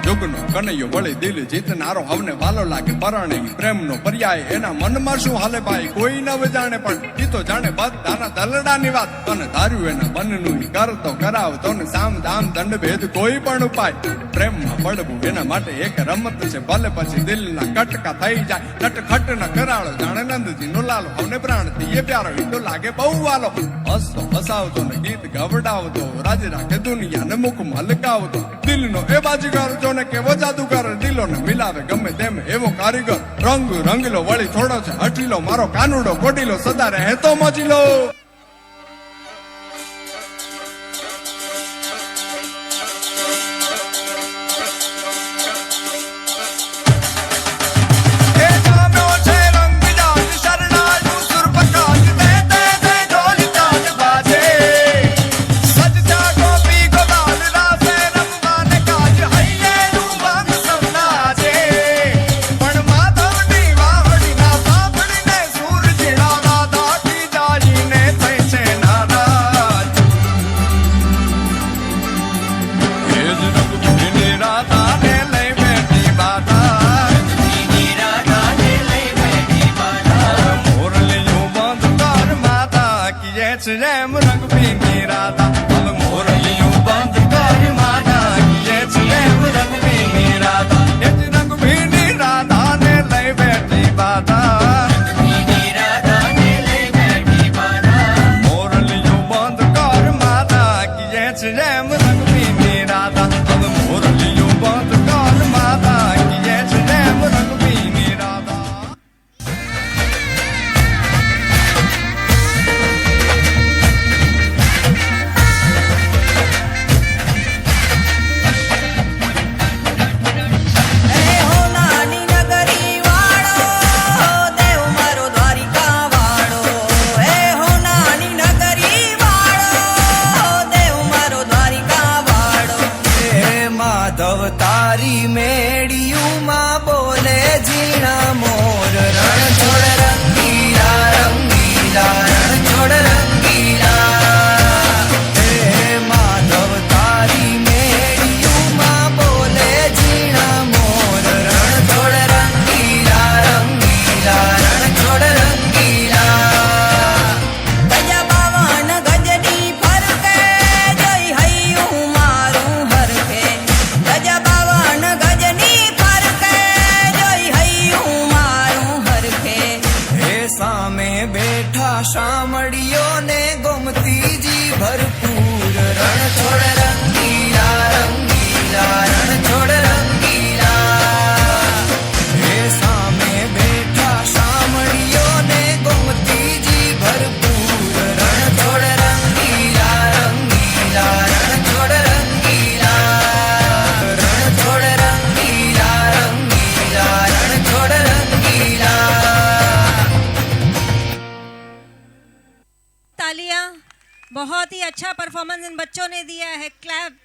જુગનો કનૈયો વળી દિલ જીતનારો હવને વાલો લાગે પરણે પ્રેમનો પર્યાય એના મનમાં શું હાલે ભાઈ કોઈ ન જાણે પણ ઈ તો જાણે બધાના દલડાની વાત અને ધાર્યું એના મનનું કરતો કરાવતો ને સામ દામ દંડ ભેદ કોઈ પણ ઉપાય પ્રેમમાં પડવું એના માટે એક રમત છે ભલે પછી દિલના કટકા થઈ જાય ખટખટ ન કરાળો જાણે નંદજી નો લાલો હવને પ્રાણથી એ પ્યારો ઈ તો લાગે બહુ વાલો હસતો હસાવતો ને ગીત ગવડાવતો રાજ રાખે દુનિયાને મુખમાં લગાવતો દિલનો એ બાજીગર જોને કેવો જાદુગર દિલો ને મિલાવે ગમે તેમ એવો કારીગર રંગ રંગીલો વળી થોડો છે હઠીલો મારો કાનુડો કોડીલો સદા રહે તો મોજીલો રેમ રંગ ભીની રાધા હવે મોરલિયું બંધ કર માતા કીએ છે રેમ રંગ ભીની રાધા એ જ રંગ ભીની રાધા ને લઈ બેઠી બાધા મોરલિયું બંધ કર માતા કીએ છે રેમ રંગ ભીની રાધા હવે મોરલિયું બંધ કર માતા કીએ છે રેમ રંગ ભીની રાધા તારી મેડિયું માં બોલે ઝીણા મોર રણ છોડ રંગીલા રંગીલા રણ છોડ રંગીલા હે માધવ તારી મેડિયું માં બોલે ઝીણા મોર રણ છોડ રંગીલા રંગીલા રણ છોડ રંગીલા ગજા બાવન ગજની ફરકે જોઈ હૈયું મારું હરકે ગજા બાવન ગજની ફરકે જોઈ હૈયું મારું હરકે હે સામે બેઠા શામળીઓ ને ગોમતીજી ભરપૂર રણ છોડ રંગીલા રંગીલા રણ છોડ રંગીલા હે સામે બેઠા શામળીઓ ને ગોમતીજી ભરપૂર રણ છોડ રંગીલા રંગીલા રણ છોડ રંગીલા રણ છોડ રંગીલા રંગીલા રણ છોડ રંગીલા तालियां बहुत ही अच्छा परफॉर्मेंस इन बच्चों ने दिया है क्लैप